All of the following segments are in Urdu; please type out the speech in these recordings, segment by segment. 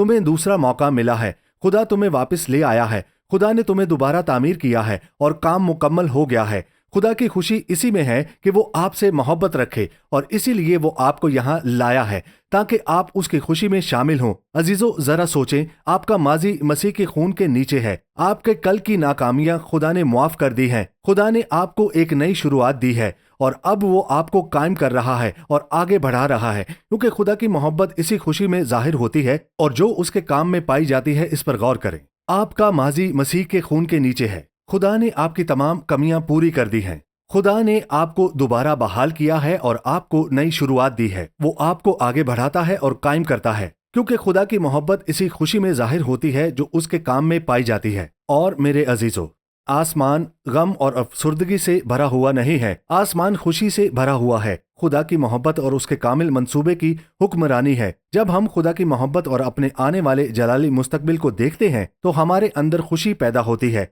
تمہیں دوسرا موقع ملا ہے، خدا تمہیں واپس لے آیا ہے، خدا نے تمہیں دوبارہ تعمیر کیا ہے اور کام مکمل ہو گیا ہے۔ خدا کی خوشی اسی میں ہے کہ وہ آپ سے محبت رکھے اور اسی لیے وہ آپ کو یہاں لایا ہے تاکہ آپ اس کی خوشی میں شامل ہوں۔ عزیزو، ذرا سوچیں، آپ کا ماضی مسیح کے خون کے نیچے ہے۔ آپ کے کل کی ناکامیاں خدا نے معاف کر دی ہیں۔ خدا نے آپ کو ایک نئی شروعات دی ہے اور اب وہ آپ کو قائم کر رہا ہے اور آگے بڑھا رہا ہے، کیونکہ خدا کی محبت اسی خوشی میں ظاہر ہوتی ہے اور جو اس کے کام میں پائی جاتی ہے۔ اس پر غور کریں۔ آپ کا ماضی مسیح کے خون کے نیچے ہے۔ خدا نے آپ کی تمام کمیاں پوری کر دی ہیں۔ خدا نے آپ کو دوبارہ بحال کیا ہے اور آپ کو نئی شروعات دی ہے۔ وہ آپ کو آگے بڑھاتا ہے اور قائم کرتا ہے، کیونکہ خدا کی محبت اسی خوشی میں ظاہر ہوتی ہے جو اس کے کام میں پائی جاتی ہے۔ اور میرے عزیزو، آسمان غم اور افسردگی سے بھرا ہوا نہیں ہے، آسمان خوشی سے بھرا ہوا ہے۔ خدا کی محبت اور اس کے کامل منصوبے کی حکمرانی ہے۔ جب ہم خدا کی محبت اور اپنے آنے والے جلالی مستقبل کو دیکھتے ہیں تو ہمارے اندر خوشی پیدا ہوتی ہے۔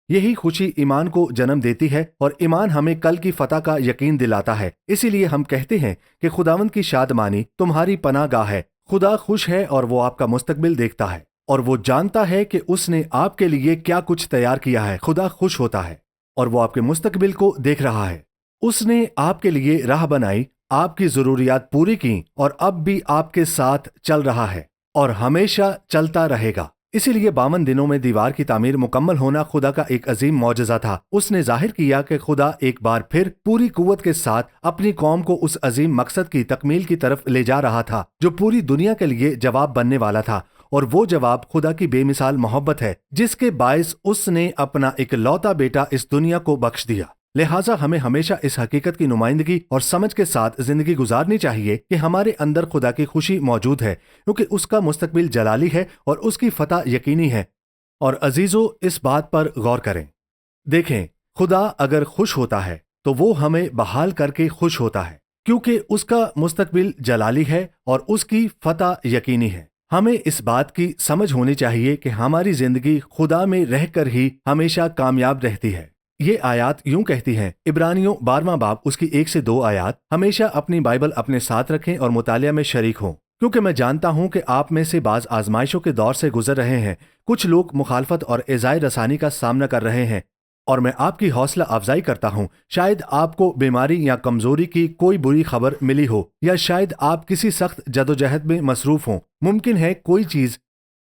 یہی خوشی ایمان کو جنم دیتی ہے اور ایمان ہمیں کل کی فتح کا یقین دلاتا ہے۔ اسی لیے ہم کہتے ہیں کہ خداوند کی شادمانی تمہاری پناہ گاہ ہے۔ خدا خوش ہے اور وہ آپ کا مستقبل دیکھتا ہے اور وہ جانتا ہے کہ اس نے آپ کے لیے کیا کچھ تیار کیا ہے۔ خدا خوش ہوتا ہے اور وہ آپ کے مستقبل کو دیکھ رہا ہے۔ اس نے آپ کے لیے راہ بنائی، آپ کی ضروریات پوری کی اور اب بھی آپ کے ساتھ چل رہا ہے اور ہمیشہ چلتا رہے گا۔ اسی لیے 52 دنوں میں دیوار کی تعمیر مکمل ہونا خدا کا ایک عظیم معجزہ تھا۔ اس نے ظاہر کیا کہ خدا ایک بار پھر پوری قوت کے ساتھ اپنی قوم کو اس عظیم مقصد کی تکمیل کی طرف لے جا رہا تھا جو پوری دنیا کے لیے جواب بننے والا تھا، اور وہ جواب خدا کی بے مثال محبت ہے جس کے باعث اس نے اپنا اکلوتا بیٹا اس دنیا کو بخش دیا۔ لہٰذا ہمیں ہمیشہ اس حقیقت کی نمائندگی اور سمجھ کے ساتھ زندگی گزارنی چاہیے کہ ہمارے اندر خدا کی خوشی موجود ہے، کیونکہ اس کا مستقبل جلالی ہے اور اس کی فتح یقینی ہے۔ اور عزیزو، اس بات پر غور کریں۔ دیکھیں، خدا اگر خوش ہوتا ہے تو وہ ہمیں بحال کر کے خوش ہوتا ہے، کیونکہ اس کا مستقبل جلالی ہے اور اس کی فتح یقینی ہے۔ ہمیں اس بات کی سمجھ ہونی چاہیے کہ ہماری زندگی خدا میں رہ کر ہی ہمیشہ کامیاب رہتی ہے۔ یہ آیات یوں کہتی ہیں، عبرانیوں 12واں باب اس کی 1 سے 2 آیات۔ ہمیشہ اپنی بائبل اپنے ساتھ رکھیں اور مطالعہ میں شریک ہوں، کیونکہ میں جانتا ہوں کہ آپ میں سے بعض آزمائشوں کے دور سے گزر رہے ہیں۔ کچھ لوگ مخالفت اور ایذائے رسانی کا سامنا کر رہے ہیں، اور میں آپ کی حوصلہ افزائی کرتا ہوں۔ شاید آپ کو بیماری یا کمزوری کی کوئی بری خبر ملی ہو، یا شاید آپ کسی سخت جدوجہد میں مصروف ہوں۔ ممکن ہے کوئی چیز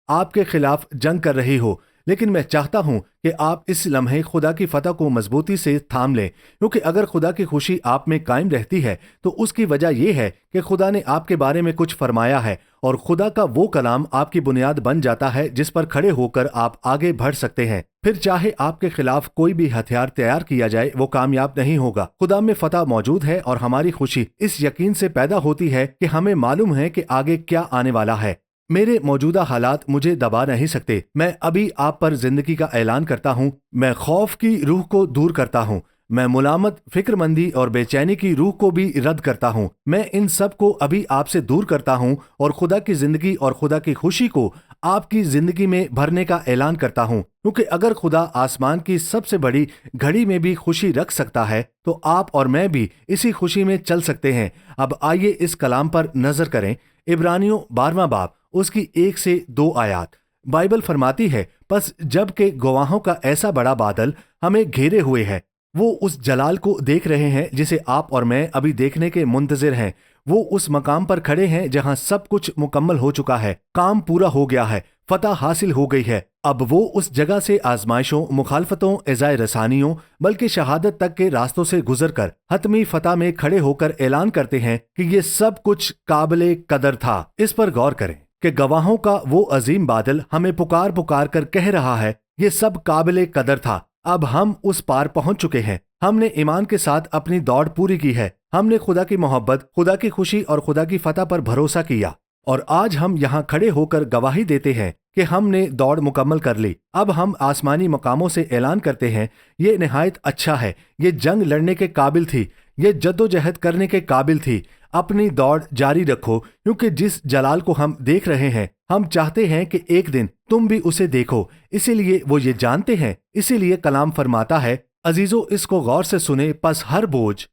آپ کے خلاف جنگ کر رہی ہو، لیکن میں چاہتا ہوں کہ آپ اس لمحے خدا کی فتح کو مضبوطی سے تھام لیں، کیونکہ اگر خدا کی خوشی آپ میں قائم رہتی ہے تو اس کی وجہ یہ ہے کہ خدا نے آپ کے بارے میں کچھ فرمایا ہے، اور خدا کا وہ کلام آپ کی بنیاد بن جاتا ہے جس پر کھڑے ہو کر آپ آگے بڑھ سکتے ہیں۔ پھر چاہے آپ کے خلاف کوئی بھی ہتھیار تیار کیا جائے، وہ کامیاب نہیں ہوگا۔ خدا میں فتح موجود ہے اور ہماری خوشی اس یقین سے پیدا ہوتی ہے کہ ہمیں معلوم ہے کہ آگے کیا آنے والا ہے۔ میرے موجودہ حالات مجھے دبا نہیں سکتے۔ میں ابھی آپ پر زندگی کا اعلان کرتا ہوں۔ میں خوف کی روح کو دور کرتا ہوں۔ میں ملامت، فکر مندی اور بے چینی کی روح کو بھی رد کرتا ہوں۔ میں ان سب کو ابھی آپ سے دور کرتا ہوں اور خدا کی زندگی اور خدا کی خوشی کو آپ کی زندگی میں بھرنے کا اعلان کرتا ہوں، کیونکہ اگر خدا آسمان کی سب سے بڑی گھڑی میں بھی خوشی رکھ سکتا ہے تو آپ اور میں بھی اسی خوشی میں چل سکتے ہیں۔ اب آئیے اس کلام پر نظر کریں۔ عبرانیوں 12واں باب اس کی 1 سے 2 آیات۔ بائبل فرماتی ہے، پس جب کہ گواہوں کا ایسا بڑا بادل ہمیں گھیرے ہوئے ہے، وہ اس جلال کو دیکھ رہے ہیں جسے آپ اور میں ابھی دیکھنے کے منتظر ہیں۔ وہ اس مقام پر کھڑے ہیں جہاں سب کچھ مکمل ہو چکا ہے، کام پورا ہو گیا ہے، فتح حاصل ہو گئی ہے۔ اب وہ اس جگہ سے آزمائشوں، مخالفتوں، ایذائے رسانیوں، بلکہ شہادت تک کے راستوں سے گزر کر حتمی فتح میں کھڑے ہو کر اعلان کرتے ہیں کہ یہ سب کچھ قابل قدر تھا۔ اس پر غور کریں کہ گواہوں کا وہ عظیم بادل ہمیں پکار پکار کر کہہ رہا ہے، یہ سب قابل قدر تھا۔ اب ہم اس پار پہنچ چکے ہیں۔ ہم نے ایمان کے ساتھ اپنی دوڑ پوری کی ہے۔ ہم نے خدا کی محبت، خدا کی خوشی اور خدا کی فتح پر بھروسہ کیا، اور آج ہم یہاں کھڑے ہو کر گواہی دیتے ہیں کہ ہم نے دوڑ مکمل کر لی۔ اب ہم آسمانی مقاموں سے اعلان کرتے ہیں، یہ نہایت اچھا ہے، یہ جنگ لڑنے کے قابل تھی، یہ جدوجہد کرنے کے قابل تھی۔ اپنی دوڑ جاری رکھو، کیونکہ جس جلال کو ہم دیکھ رہے ہیں، ہم چاہتے ہیں کہ ایک دن تم بھی اسے دیکھو۔ اسی لیے وہ یہ جانتے ہیں، اسی لیے کلام فرماتا ہے، عزیزو اس کو غور سے سنیں، پس ہر بوجھ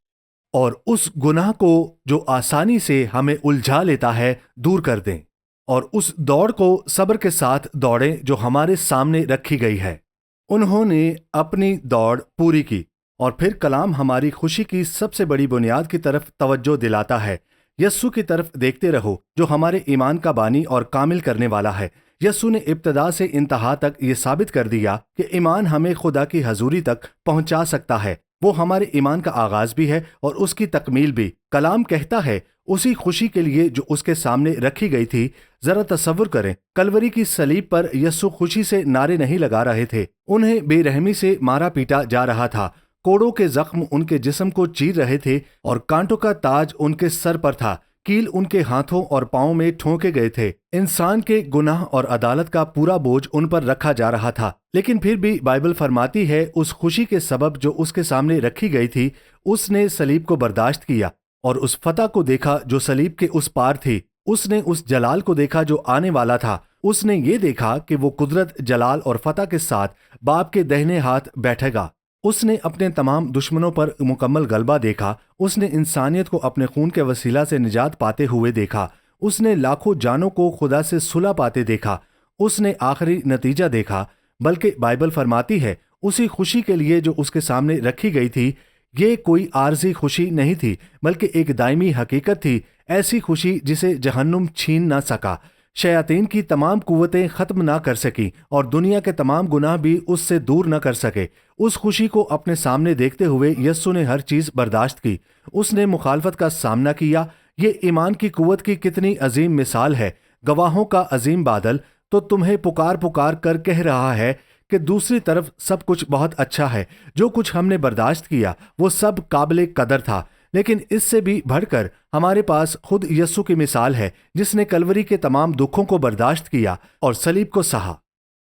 اور اس گناہ کو جو آسانی سے ہمیں الجھا لیتا ہے دور کر دیں۔ اور اس دوڑ کو صبر کے ساتھ دوڑیں جو ہمارے سامنے رکھی گئی ہے۔ انہوں نے اپنی دوڑ پوری کی، اور پھر کلام ہماری خوشی کی سب سے بڑی بنیاد کی طرف توجہ دلاتا ہے۔ یسوع کی طرف دیکھتے رہو جو ہمارے ایمان کا بانی اور کامل کرنے والا ہے۔ یسوع نے ابتدا سے انتہا تک یہ ثابت کر دیا کہ ایمان ہمیں خدا کی حضوری تک پہنچا سکتا ہے۔ وہ ہمارے ایمان کا آغاز بھی ہے اور اس کی تکمیل بھی۔ کلام کہتا ہے اسی خوشی کے لیے جو اس کے سامنے رکھی گئی تھی۔ ذرا تصور کریں، کلوری کی صلیب پر یسوع خوشی سے نعرے نہیں لگا رہے تھے، انہیں بے رحمی سے مارا پیٹا جا رہا تھا، کوڑوں کے زخم ان کے جسم کو چیر رہے تھے اور کانٹوں کا تاج ان کے سر پر تھا، کیل ان کے ہاتھوں اور پاؤں میں ٹھونکے گئے تھے۔ انسان کے گناہ اور عدالت کا پورا بوجھ ان پر رکھا جا رہا تھا، لیکن پھر بھی بائبل فرماتی ہے اس خوشی کے سبب جو اس کے سامنے رکھی گئی تھی، اس نے صلیب کو برداشت کیا اور اس فتح کو دیکھا جو صلیب کے اس پار تھی۔ اس نے اس جلال کو دیکھا جو آنے والا تھا۔ اس نے یہ دیکھا کہ وہ قدرت، جلال اور فتح کے ساتھ باپ کے دہنے ہاتھ بیٹھے گا۔ اس نے اپنے تمام دشمنوں پر مکمل غلبہ دیکھا۔ اس نے انسانیت کو اپنے خون کے وسیلہ سے نجات پاتے ہوئے دیکھا۔ اس نے لاکھوں جانوں کو خدا سے صلح پاتے دیکھا۔ اس نے آخری نتیجہ دیکھا، بلکہ بائبل فرماتی ہے اسی خوشی کے لیے جو اس کے سامنے رکھی گئی تھی۔ یہ کوئی عارضی خوشی نہیں تھی، بلکہ ایک دائمی حقیقت تھی، ایسی خوشی جسے جہنم چھین نہ سکا، شیاطین کی تمام قوتیں ختم نہ کر سکیں اور دنیا کے تمام گناہ بھی اس سے دور نہ کر سکے۔ اس خوشی کو اپنے سامنے دیکھتے ہوئے یسوع نے ہر چیز برداشت کی۔ اس نے مخالفت کا سامنا کیا۔ یہ ایمان کی قوت کی کتنی عظیم مثال ہے۔ گواہوں کا عظیم بادل تو تمہیں پکار پکار کر کہہ رہا ہے کہ دوسری طرف سب کچھ بہت اچھا ہے۔ جو کچھ ہم نے برداشت کیا وہ سب قابل قدر تھا، لیکن اس سے بھی بڑھ کر ہمارے پاس خود یسوع کی مثال ہے جس نے کلوری کے تمام دکھوں کو برداشت کیا اور صلیب کو سہا۔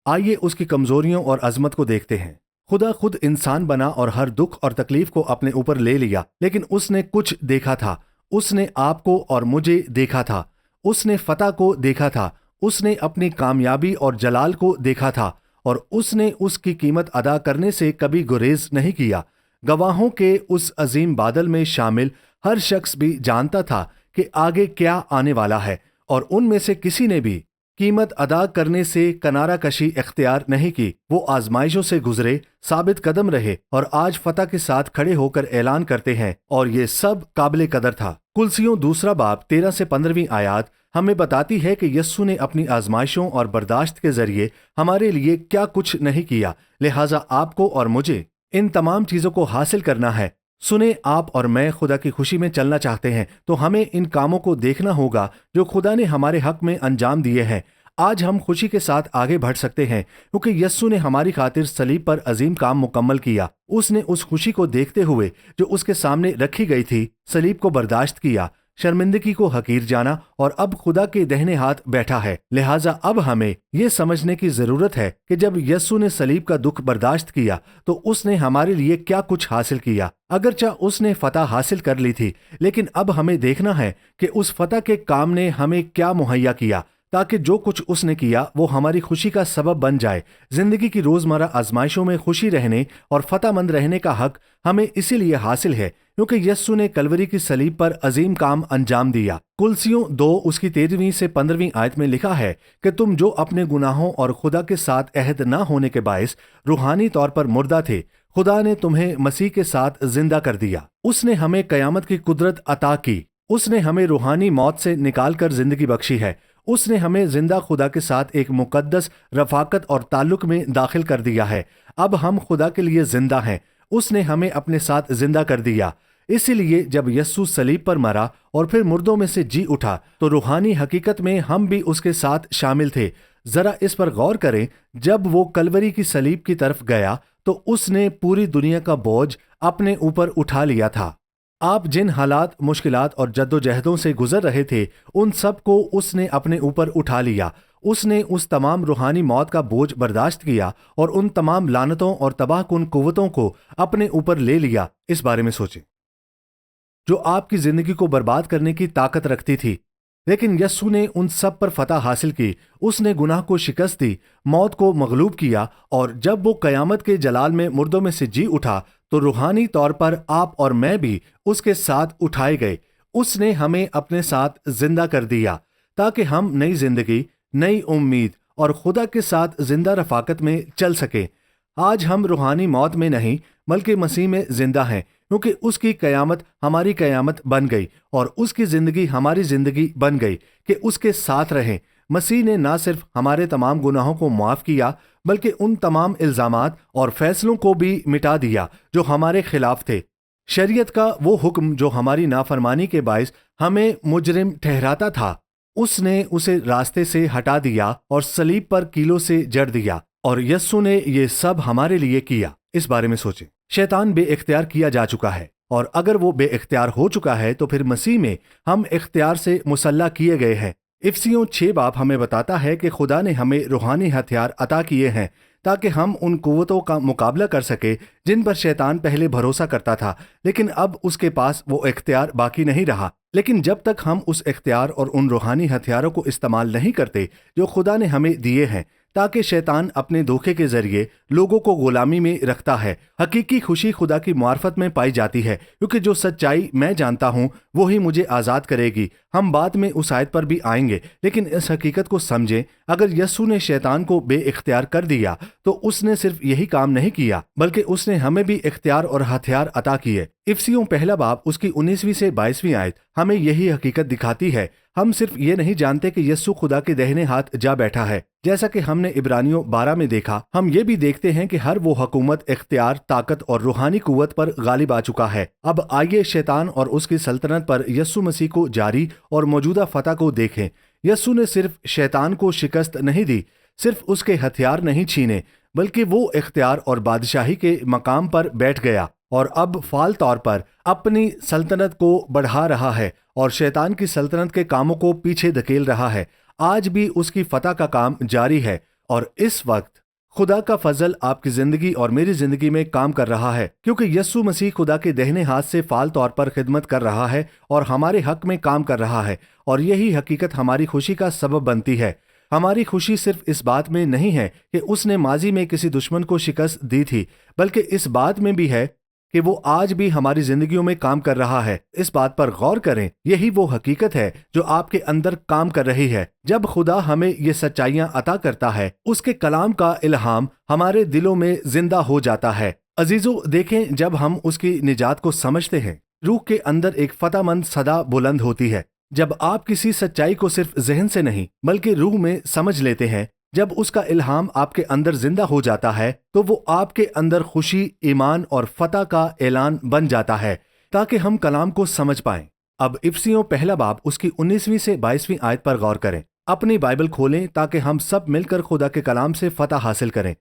آئیے اس کی کمزوریوں اور عظمت کو دیکھتے ہیں۔ خدا خود انسان بنا اور ہر دکھ اور تکلیف کو اپنے اوپر لے لیا، لیکن اس نے کچھ دیکھا تھا۔ اس نے آپ کو اور مجھے دیکھا تھا۔ اس نے فتح کو دیکھا تھا۔ اس نے اپنی کامیابی اور جلال کو دیکھا تھا، اور اس نے اس کی قیمت ادا کرنے سے کبھی گریز نہیں کیا۔ گواہوں کے اس عظیم بادل میں شامل ہر شخص بھی جانتا تھا کہ آگے کیا آنے والا ہے، اور ان میں سے کسی نے بھی قیمت ادا کرنے سے کنارہ کشی اختیار نہیں کی۔ وہ آزمائشوں سے گزرے، ثابت قدم رہے، اور آج فتح کے ساتھ کھڑے ہو کر اعلان کرتے ہیں، اور یہ سب قابل قدر تھا۔ کلسیوں دوسرا باب 13 سے 15 آیات ہمیں بتاتی ہے کہ یسوع نے اپنی آزمائشوں اور برداشت کے ذریعے ہمارے لیے کیا کچھ نہیں کیا، لہٰذا آپ کو اور مجھے ان تمام چیزوں کو حاصل کرنا ہے۔ سنیں، آپ اور میں خدا کی خوشی میں چلنا چاہتے ہیں تو ہمیں ان کاموں کو دیکھنا ہوگا جو خدا نے ہمارے حق میں انجام دیے ہیں۔ آج ہم خوشی کے ساتھ آگے بڑھ سکتے ہیں کیونکہ یسوع نے ہماری خاطر صلیب پر عظیم کام مکمل کیا۔ اس نے اس خوشی کو دیکھتے ہوئے جو اس کے سامنے رکھی گئی تھی، صلیب کو برداشت کیا، شرمندگی کو حقیر جانا، اور اب خدا کے دہنے ہاتھ بیٹھا ہے۔ لہٰذا اب ہمیں یہ سمجھنے کی ضرورت ہے کہ جب یسوع نے صلیب کا دکھ برداشت کیا تو اس نے ہمارے لیے کیا کچھ حاصل کیا۔ اگرچہ اس نے فتح حاصل کر لی تھی، لیکن اب ہمیں دیکھنا ہے کہ اس فتح کے کام نے ہمیں کیا مہیا کیا، تاکہ جو کچھ اس نے کیا وہ ہماری خوشی کا سبب بن جائے۔ زندگی کی روزمرہ آزمائشوں میں خوشی رہنے اور فتح مند رہنے کا حق ہمیں اسی لیے حاصل ہے کیونکہ یسوع نے کلوری کی صلیب پر عظیم کام انجام دیا۔ کلسیوں 2 اس کی 13 سے 15 آیت میں لکھا ہے کہ تم جو اپنے گناہوں اور خدا کے ساتھ عہد نہ ہونے کے باعث روحانی طور پر مردہ تھے، خدا نے تمہیں مسیح کے ساتھ زندہ کر دیا۔ اس نے ہمیں قیامت کی قدرت عطا کی۔ اس نے ہمیں روحانی موت سے نکال کر زندگی بخشی ہے۔ اس نے ہمیں زندہ خدا کے ساتھ ایک مقدس رفاقت اور تعلق میں داخل کر دیا ہے۔ اب ہم خدا کے لیے زندہ ہیں۔ اس نے ہمیں اپنے ساتھ زندہ کر دیا۔ اسی لیے جب یسوع صلیب پر مرا اور پھر مردوں میں سے جی اٹھا تو روحانی حقیقت میں ہم بھی اس کے ساتھ شامل تھے۔ ذرا اس پر غور کریں، جب وہ کلوری کی صلیب کی طرف گیا تو اس نے پوری دنیا کا بوجھ اپنے اوپر اٹھا لیا تھا۔ آپ جن حالات، مشکلات اور جدوجہدوں سے گزر رہے تھے، ان سب کو اس نے اپنے اوپر اٹھا لیا۔ اس نے اس تمام روحانی موت کا بوجھ برداشت کیا اور ان تمام لعنتوں اور تباہ کن قوتوں کو اپنے اوپر لے لیا۔ اس بارے میں سوچیں جو آپ کی زندگی کو برباد کرنے کی طاقت رکھتی تھی، لیکن یسوع نے ان سب پر فتح حاصل کی۔ اس نے گناہ کو شکست دی، موت کو مغلوب کیا، اور جب وہ قیامت کے جلال میں مردوں میں سے جی اٹھا تو روحانی طور پر آپ اور میں بھی اس کے ساتھ اٹھائے گئے۔ اس نے ہمیں اپنے ساتھ زندہ کر دیا تاکہ ہم نئی زندگی، نئی امید اور خدا کے ساتھ زندہ رفاقت میں چل سکیں۔ آج ہم روحانی موت میں نہیں بلکہ مسیح میں زندہ ہیں، کیونکہ اس کی قیامت ہماری قیامت بن گئی اور اس کی زندگی ہماری زندگی بن گئی کہ اس کے ساتھ رہیں۔ مسیح نے نہ صرف ہمارے تمام گناہوں کو معاف کیا بلکہ ان تمام الزامات اور فیصلوں کو بھی مٹا دیا جو ہمارے خلاف تھے۔ شریعت کا وہ حکم جو ہماری نافرمانی کے باعث ہمیں مجرم ٹھہراتا تھا، اس نے اسے راستے سے ہٹا دیا اور صلیب پر کیلوں سے جڑ دیا، اور یسوع نے یہ سب ہمارے لیے کیا۔ اس بارے میں سوچیں۔ شیطان بے اختیار کیا جا چکا ہے، اور اگر وہ بے اختیار ہو چکا ہے تو پھر مسیح میں ہم اختیار سے مسلح کیے گئے ہیں۔ افسیوں 6 باب ہمیں بتاتا ہے کہ خدا نے ہمیں روحانی ہتھیار عطا کیے ہیں تاکہ ہم ان قوتوں کا مقابلہ کر سکے جن پر شیطان پہلے بھروسہ کرتا تھا، لیکن اب اس کے پاس وہ اختیار باقی نہیں رہا۔ لیکن جب تک ہم اس اختیار اور ان روحانی ہتھیاروں کو استعمال نہیں کرتے جو خدا نے ہمیں دیے ہیں، تاکہ شیطان اپنے دھوکے کے ذریعے لوگوں کو غلامی میں رکھتا ہے، حقیقی خوشی خدا کی معرفت میں پائی جاتی ہے، کیونکہ جو سچائی میں جانتا ہوں وہی مجھے آزاد کرے گی۔ ہم بعد میں اس آیت پر بھی آئیں گے، لیکن اس حقیقت کو سمجھیں، اگر یسوع نے شیطان کو بے اختیار کر دیا تو اس نے صرف یہی کام نہیں کیا بلکہ اس نے ہمیں بھی اختیار اور ہتھیار عطا کیے۔ افسیوں 1 باب اس کی 19ویں سے 22ویں آیت ہمیں یہی حقیقت دکھاتی ہے۔ ہم صرف یہ نہیں جانتے کہ یسوع خدا کے دہنے ہاتھ جا بیٹھا ہے، جیسا کہ ہم نے عبرانیوں 12 میں دیکھا، ہم یہ بھی دیکھتے ہیں کہ ہر وہ حکومت، اختیار، طاقت اور روحانی قوت پر غالب آ چکا ہے۔ اب آئیے شیطان اور اس کی سلطنت پر یسوع مسیح کو جاری اور موجودہ فتح کو دیکھیں۔ یسوع نے صرف شیطان کو شکست نہیں دی، صرف اس کے ہتھیار نہیں چھینے، بلکہ وہ اختیار اور بادشاہی کے مقام پر بیٹھ گیا اور اب فعال طور پر اپنی سلطنت کو بڑھا رہا ہے اور شیطان کی سلطنت کے کاموں کو پیچھے دھکیل رہا ہے۔ آج بھی اس کی فتح کا کام جاری ہے، اور اس وقت خدا کا فضل آپ کی زندگی اور میری زندگی میں کام کر رہا ہے، کیونکہ یسوع مسیح خدا کے دہنے ہاتھ سے فعال طور پر خدمت کر رہا ہے اور ہمارے حق میں کام کر رہا ہے، اور یہی حقیقت ہماری خوشی کا سبب بنتی ہے۔ ہماری خوشی صرف اس بات میں نہیں ہے کہ اس نے ماضی میں کسی دشمن کو شکست دی تھی، بلکہ اس بات میں بھی ہے کہ وہ آج بھی ہماری زندگیوں میں کام کر رہا ہے۔ اس بات پر غور کریں، یہی وہ حقیقت ہے جو آپ کے اندر کام کر رہی ہے۔ جب خدا ہمیں یہ سچائیاں عطا کرتا ہے، اس کے کلام کا الہام ہمارے دلوں میں زندہ ہو جاتا ہے۔ عزیزو، دیکھیں، جب ہم اس کی نجات کو سمجھتے ہیں، روح کے اندر ایک فتح مند صدا بلند ہوتی ہے۔ جب آپ کسی سچائی کو صرف ذہن سے نہیں بلکہ روح میں سمجھ لیتے ہیں، جب اس کا الہام آپ کے اندر زندہ ہو جاتا ہے تو وہ آپ کے اندر خوشی، ایمان اور فتح کا اعلان بن جاتا ہے، تاکہ ہم کلام کو سمجھ پائیں۔ اب افسیوں 1 باب اس کی 19ویں سے 22ویں آیت پر غور کریں۔ اپنی بائبل کھولیں تاکہ ہم سب مل کر خدا کے کلام سے فتح حاصل کریں۔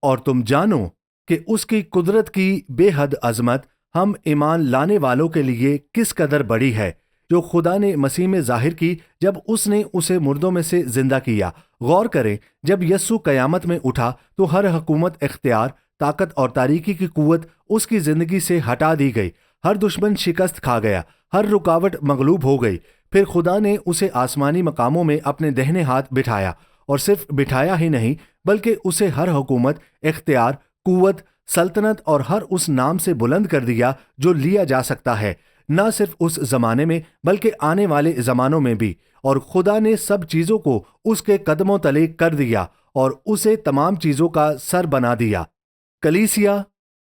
اور تم جانو کہ اس کی قدرت کی بے حد عظمت ہم ایمان لانے والوں کے لیے کس قدر بڑی ہے، جو خدا نے مسیح میں ظاہر کی جب اس نے اسے مردوں میں سے زندہ کیا۔ غور کریں، جب یسوع قیامت میں اٹھا تو ہر حکومت، اختیار، طاقت اور تاریکی کی قوت اس کی زندگی سے ہٹا دی گئی۔ ہر دشمن شکست کھا گیا، ہر رکاوٹ مغلوب ہو گئی۔ پھر خدا نے اسے آسمانی مقاموں میں اپنے دہنے ہاتھ بٹھایا، اور صرف بٹھایا ہی نہیں بلکہ اسے ہر حکومت، اختیار، قوت، سلطنت اور ہر اس نام سے بلند کر دیا جو لیا جا سکتا ہے، نہ صرف اس زمانے میں بلکہ آنے والے زمانوں میں بھی۔ اور خدا نے سب چیزوں کو اس کے قدموں تلے کر دیا اور اسے تمام چیزوں کا سر بنا دیا۔ کلیسیا،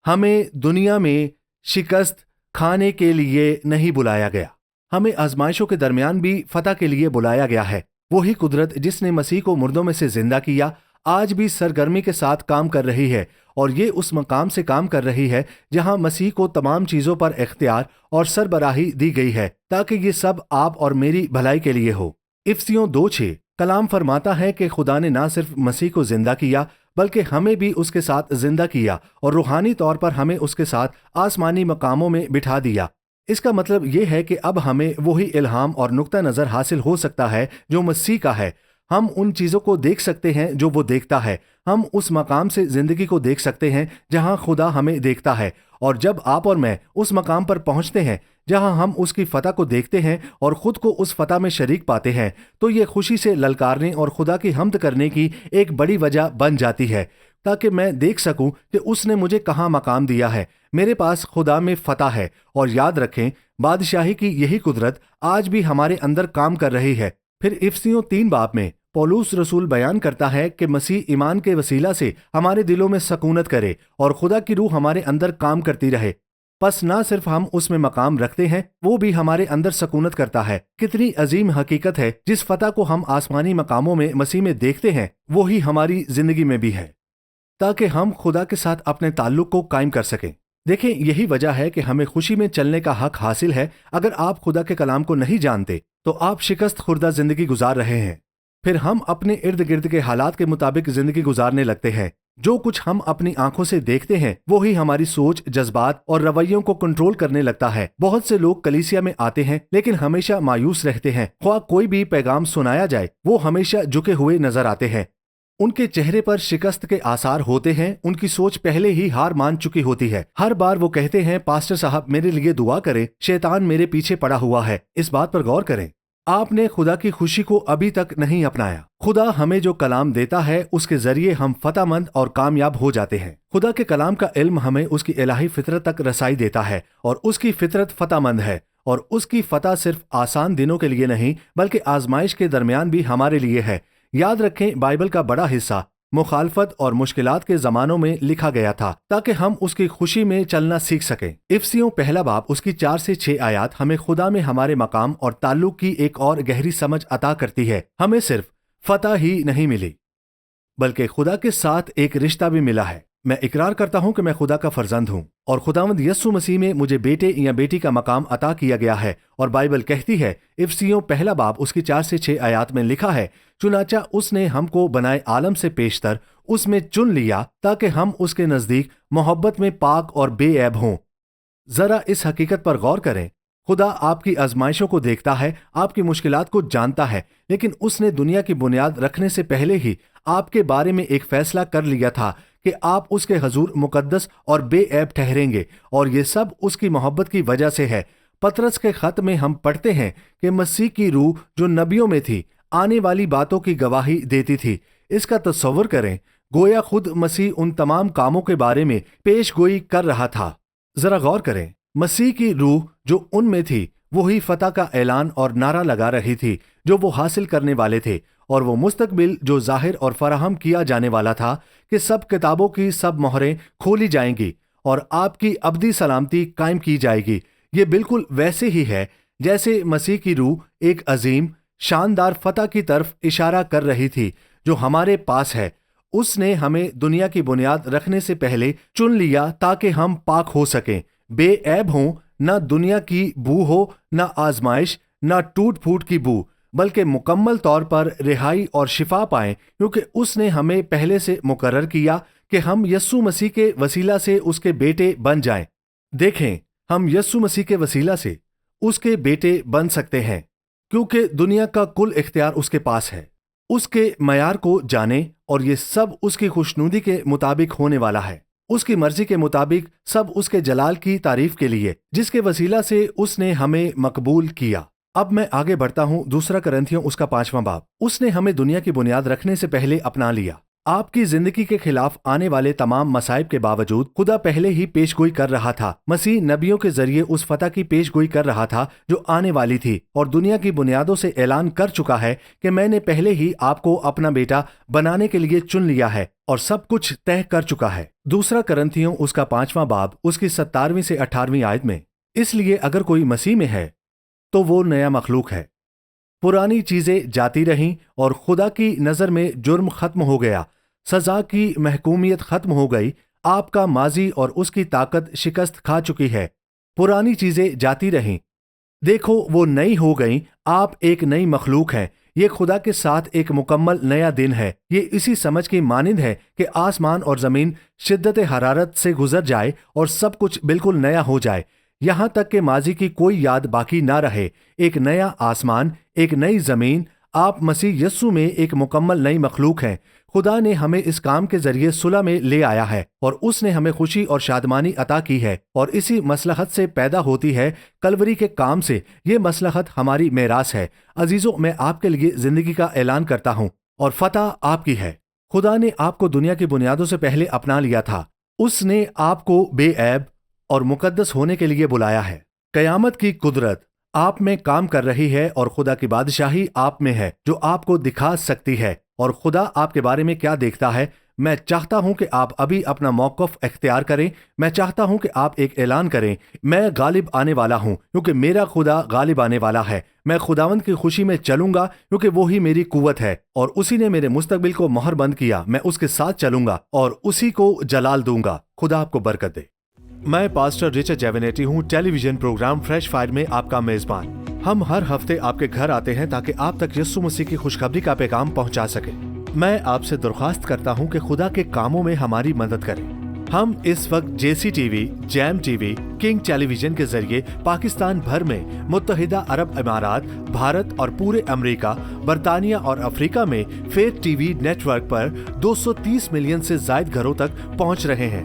ہمیں دنیا میں شکست کھانے کے لیے نہیں بلایا گیا، ہمیں آزمائشوں کے درمیان بھی فتح کے لیے بلایا گیا ہے۔ وہی قدرت جس نے مسیح کو مردوں میں سے زندہ کیا آج بھی سرگرمی کے ساتھ کام کر رہی ہے، اور یہ اس مقام سے کام کر رہی ہے جہاں مسیح کو تمام چیزوں پر اختیار اور سربراہی دی گئی ہے، تاکہ یہ سب آپ اور میری بھلائی کے لیے ہو۔ افسیوں 2:6 کلام فرماتا ہے کہ خدا نے نہ صرف مسیح کو زندہ کیا بلکہ ہمیں بھی اس کے ساتھ زندہ کیا، اور روحانی طور پر ہمیں اس کے ساتھ آسمانی مقاموں میں بٹھا دیا۔ اس کا مطلب یہ ہے کہ اب ہمیں وہی الہام اور نقطہ نظر حاصل ہو سکتا ہے جو مسیح کا ہے۔ ہم ان چیزوں کو دیکھ سکتے ہیں جو وہ دیکھتا ہے، ہم اس مقام سے زندگی کو دیکھ سکتے ہیں جہاں خدا ہمیں دیکھتا ہے، اور جب آپ اور میں اس مقام پر پہنچتے ہیں جہاں ہم اس کی فتح کو دیکھتے ہیں اور خود کو اس فتح میں شریک پاتے ہیں، تو یہ خوشی سے للکارنے اور خدا کی حمد کرنے کی ایک بڑی وجہ بن جاتی ہے، تاکہ میں دیکھ سکوں کہ اس نے مجھے کہاں مقام دیا ہے۔ میرے پاس خدا میں فتح ہے، اور یاد رکھیں، بادشاہی کی یہی قدرت آج بھی ہمارے اندر کام کر رہی ہے۔ پھر افسیوں 3 باب میں پولس رسول بیان کرتا ہے کہ مسیح ایمان کے وسیلہ سے ہمارے دلوں میں سکونت کرے اور خدا کی روح ہمارے اندر کام کرتی رہے۔ پس نہ صرف ہم اس میں مقام رکھتے ہیں، وہ بھی ہمارے اندر سکونت کرتا ہے۔ کتنی عظیم حقیقت ہے! جس فتح کو ہم آسمانی مقاموں میں مسیح میں دیکھتے ہیں، وہی ہماری زندگی میں بھی ہے، تاکہ ہم خدا کے ساتھ اپنے تعلق کو قائم کر سکیں۔ دیکھیں، یہی وجہ ہے کہ ہمیں خوشی میں چلنے کا حق حاصل ہے۔ اگر آپ خدا کے کلام کو نہیں جانتے تو آپ شکست خوردہ زندگی گزار رہے ہیں۔ پھر ہم اپنے ارد گرد کے حالات کے مطابق زندگی گزارنے لگتے ہیں۔ جو کچھ ہم اپنی آنکھوں سے دیکھتے ہیں وہی ہماری سوچ، جذبات اور رویوں کو کنٹرول کرنے لگتا ہے۔ بہت سے لوگ کلیسیا میں آتے ہیں لیکن ہمیشہ مایوس رہتے ہیں۔ خواہ کوئی بھی پیغام سنایا جائے، وہ ہمیشہ جھکے ہوئے نظر آتے ہیں۔ ان کے چہرے پر شکست کے آثار ہوتے ہیں۔ ان کی سوچ پہلے ہی ہار مان چکی ہوتی ہے۔ ہر بار وہ کہتے ہیں، پاسٹر صاحب میرے لیے دعا کریں، شیطان میرے پیچھے پڑا ہوا ہے۔ اس بات پر غور کریں، آپ نے خدا کی خوشی کو ابھی تک نہیں اپنایا۔ خدا ہمیں جو کلام دیتا ہے اس کے ذریعے ہم فتح مند اور کامیاب ہو جاتے ہیں۔ خدا کے کلام کا علم ہمیں اس کی الہی فطرت تک رسائی دیتا ہے، اور اس کی فطرت فتح مند ہے، اور اس کی فتح صرف آسان دنوں کے لیے نہیں بلکہ آزمائش کے درمیان بھی ہمارے لیے ہے۔ یاد رکھیں، بائبل کا بڑا حصہ مخالفت اور مشکلات کے زمانوں میں لکھا گیا تھا تاکہ ہم اس کی خوشی میں چلنا سیکھ سکیں۔ افسیوں 1 باب اس کی 4 سے 6 آیات ہمیں خدا میں ہمارے مقام اور تعلق کی ایک اور گہری سمجھ عطا کرتی ہے۔ ہمیں صرف فتح ہی نہیں ملی بلکہ خدا کے ساتھ ایک رشتہ بھی ملا ہے۔ میں اقرار کرتا ہوں کہ میں خدا کا فرزند ہوں اور خداوند یسوع مسیح میں مجھے بیٹے یا بیٹی کا مقام عطا کیا گیا ہے، اور بائبل کہتی ہے، افسیوں 1 باب اس کی 4 سے 6 آیات میں لکھا ہے، چنانچہ اس نے ہم کو بنائے عالم سے پیشتر اس میں چن لیا تاکہ ہم اس کے نزدیک محبت میں پاک اور بے عیب ہوں۔ ذرا اس حقیقت پر غور کریں، خدا آپ کی آزمائشوں کو دیکھتا ہے، آپ کی مشکلات کو جانتا ہے، لیکن اس نے دنیا کی بنیاد رکھنے سے پہلے ہی آپ کے بارے میں ایک فیصلہ کر لیا تھا کہ آپ اس کے حضور مقدس اور بے عیب ٹھہریں گے، اور یہ سب اس کی محبت کی وجہ سے ہے۔ پطرس کے خط میں ہم پڑھتے ہیں کہ مسیح کی روح جو نبیوں میں تھی آنے والی باتوں کی گواہی دیتی تھی۔ اس کا تصور کریں، گویا خود مسیح ان تمام کاموں کے بارے میں پیش گوئی کر رہا تھا۔ ذرا غور کریں، مسیح کی روح جو ان میں تھی وہی فتح کا اعلان اور نعرہ لگا رہی تھی جو وہ حاصل کرنے والے تھے، اور وہ مستقبل جو ظاہر اور فراہم کیا جانے والا تھا کہ سب کتابوں کی سب مہریں کھولی جائیں گی اور آپ کی ابدی سلامتی قائم کی جائے گی۔ یہ بالکل ویسے ہی ہے جیسے مسیح کی روح ایک عظیم شاندار فتح کی طرف اشارہ کر رہی تھی جو ہمارے پاس ہے۔ اس نے ہمیں دنیا کی بنیاد رکھنے سے پہلے چن لیا تاکہ ہم پاک ہو سکیں، بے عیب ہوں، نہ دنیا کی بو ہو، نہ آزمائش، نہ ٹوٹ پھوٹ کی بو، بلکہ مکمل طور پر رہائی اور شفا پائیں، کیونکہ اس نے ہمیں پہلے سے مقرر کیا کہ ہم یسوع مسیح کے وسیلہ سے اس کے بیٹے بن جائیں۔ دیکھیں، ہم یسوع مسیح کے وسیلہ سے اس کے بیٹے بن سکتے ہیں کیونکہ دنیا کا کل اختیار اس کے پاس ہے۔ اس کے معیار کو جانیں، اور یہ سب اس کی خوشنودی کے مطابق ہونے والا ہے۔ اس کی مرضی کے مطابق سب اس کے جلال کی تعریف کے لیے، جس کے وسیلہ سے اس نے ہمیں مقبول کیا۔ اب میں آگے بڑھتا ہوں، 2 کرنتھیوں اس کا 5واں باب۔ اس نے ہمیں دنیا کی بنیاد رکھنے سے پہلے اپنا لیا۔ آپ کی زندگی کے خلاف آنے والے تمام مصائب کے باوجود خدا پہلے ہی پیش گوئی کر رہا تھا۔ مسیح نبیوں کے ذریعے اس فتح کی پیش گوئی کر رہا تھا جو آنے والی تھی، اور دنیا کی بنیادوں سے اعلان کر چکا ہے کہ میں نے پہلے ہی آپ کو اپنا بیٹا بنانے کے لیے چن لیا ہے اور سب کچھ طے کر چکا ہے۔ 2 کرنتھیوں اس کا 5واں باب اس کی 17ویں سے 18ویں آیت میں، اس لیے اگر کوئی مسیح میں ہے تو وہ نیا مخلوق ہے، پرانی چیزیں جاتی رہیں اور خدا کی نظر میں جرم ختم ہو گیا، سزا کی محکومیت ختم ہو گئی، آپ کا ماضی اور اس کی طاقت شکست کھا چکی ہے، پرانی چیزیں جاتی رہیں، دیکھو وہ نئی ہو گئیں، آپ ایک نئی مخلوق ہیں۔ یہ خدا کے ساتھ ایک مکمل نیا دن ہے۔ یہ اسی سمجھ کی مانند ہے کہ آسمان اور زمین شدت حرارت سے گزر جائے اور سب کچھ بالکل نیا ہو جائے، یہاں تک کہ ماضی کی کوئی یاد باقی نہ رہے۔ ایک نیا آسمان، ایک نئی زمین، آپ مسیح یسوع میں ایک مکمل نئی مخلوق ہیں۔ خدا نے ہمیں اس کام کے ذریعے صلح میں لے آیا ہے، اور اس نے ہمیں خوشی اور شادمانی عطا کی ہے، اور اسی مصلحت سے پیدا ہوتی ہے کلوری کے کام سے۔ یہ مصلحت ہماری میراث ہے۔ عزیزو، میں آپ کے لیے زندگی کا اعلان کرتا ہوں، اور فتح آپ کی ہے۔ خدا نے آپ کو دنیا کی بنیادوں سے پہلے اپنا لیا تھا۔ اس نے آپ کو بے عیب اور مقدس ہونے کے لیے بلایا ہے۔ قیامت کی قدرت آپ میں کام کر رہی ہے اور خدا کی بادشاہی آپ میں ہے جو آپ کو دکھا سکتی ہے اور خدا آپ کے بارے میں کیا دیکھتا ہے۔ میں چاہتا ہوں کہ آپ ابھی اپنا موقف اختیار کریں۔ میں چاہتا ہوں کہ آپ ایک اعلان کریں، میں غالب آنے والا ہوں کیونکہ میرا خدا غالب آنے والا ہے۔ میں خداوند کی خوشی میں چلوں گا کیونکہ وہی میری قوت ہے اور اسی نے میرے مستقبل کو مہر بند کیا۔ میں اس کے ساتھ چلوں گا اور اسی کو جلال دوں گا۔ خدا آپ کو برکت دے۔ میں پاسٹر رچرڈ جیونیٹی ہوں، ٹیلی ویژن پروگرام فریش فائر میں آپ کا میزبان۔ ہم ہر ہفتے آپ کے گھر آتے ہیں تاکہ آپ تک یسوع مسیح کی خوشخبری کا پیغام پہنچا سکیں۔ میں آپ سے درخواست کرتا ہوں کہ خدا کے کاموں میں ہماری مدد کریں۔ ہم اس وقت JC TV، جیم TV، کنگ ٹیلی ویژن کے ذریعے پاکستان بھر میں، متحدہ عرب امارات، بھارت اور پورے امریکہ، برطانیہ اور افریقہ میں فیتھ TV نیٹ ورک پر 230 ملین سے زائد گھروں تک پہنچ رہے ہیں۔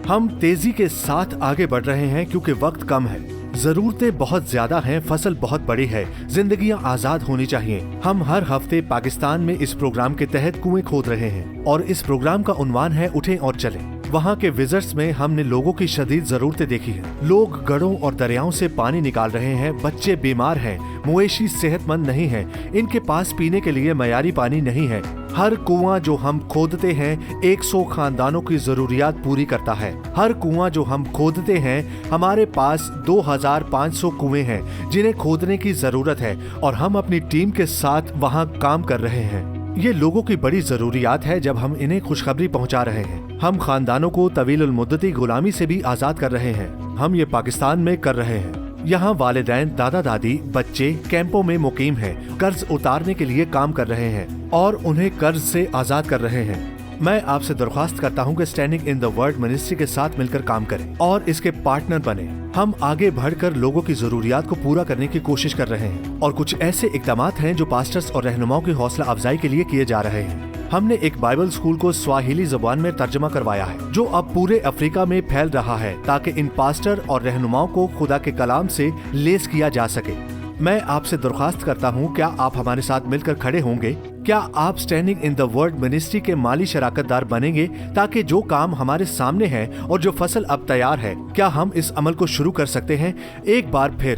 ہم تیزی کے ساتھ آگے بڑھ رہے ہیں کیونکہ وقت کم ہے، ضرورتیں بہت زیادہ ہیں، فصل بہت بڑی ہے، زندگیاں آزاد ہونی چاہیے۔ ہم ہر ہفتے پاکستان میں اس پروگرام کے تحت کنویں کھود رہے ہیں اور اس پروگرام کا عنوان ہے اٹھیں اور چلیں۔ وہاں کے وزٹس میں ہم نے لوگوں کی شدید ضرورتیں دیکھی ہیں۔ لوگ گڑھوں اور دریاؤں سے پانی نکال رہے ہیں، بچے بیمار ہیں، مویشی صحت مند نہیں ہیں، ان کے پاس پینے کے لیے معیاری پانی نہیں ہے۔ ہر کنواں جو ہم کھودتے ہیں 100 خاندانوں کی ضروریات پوری کرتا ہے۔ ہر کنواں جو ہم کھودتے ہیں، ہمارے پاس 2500 کنویں ہیں جنہیں کھودنے کی ضرورت ہے اور ہم اپنی ٹیم کے ساتھ وہاں کام کر رہے ہیں۔ یہ لوگوں کی بڑی ضروریات ہے جب ہم انہیں خوشخبری پہنچا رہے ہیں۔ ہم خاندانوں کو طویل المدتی غلامی سے بھی آزاد کر رہے ہیں۔ ہم یہ پاکستان میں کر رہے ہیں۔ یہاں والدین، دادا دادی، بچے کیمپوں میں مقیم ہیں، قرض اتارنے کے لیے کام کر رہے ہیں اور انہیں قرض سے آزاد کر رہے ہیں۔ میں آپ سے درخواست کرتا ہوں کہ standing in the word ministry کے ساتھ مل کر کام کریں اور اس کے پارٹنر بنیں۔ ہم آگے بڑھ کر لوگوں کی ضروریات کو پورا کرنے کی کوشش کر رہے ہیں اور کچھ ایسے اقدامات ہیں جو پاسٹرز اور رہنماؤں کی حوصلہ افزائی کے لیے کیے جا رہے ہیں۔ ہم نے ایک بائبل اسکول کو سواحیلی زبان میں ترجمہ کروایا ہے جو اب پورے افریقہ میں پھیل رہا ہے تاکہ ان پاسٹر اور رہنماؤں کو خدا کے کلام سے لیس کیا جا سکے۔ میں آپ سے درخواست کرتا ہوں، کیا آپ ہمارے ساتھ مل کر کھڑے ہوں گے؟ کیا آپ standing in the word ministry کے مالی شراکت دار بنیں گے تاکہ جو کام ہمارے سامنے ہے اور جو فصل اب تیار ہے، کیا ہم اس عمل کو شروع کر سکتے ہیں؟ ایک بار پھر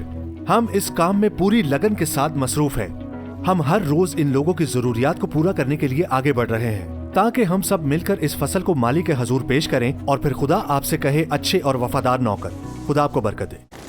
ہم اس کام میں پوری لگن کے ساتھ مصروف ہیں۔ ہم ہر روز ان لوگوں کی ضروریات کو پورا کرنے کے لیے آگے بڑھ رہے ہیں تاکہ ہم سب مل کر اس فصل کو مالی کے حضور پیش کریں اور پھر خدا آپ سے کہے، اچھے اور وفادار نوکر۔ خدا آپ کو برکت دے۔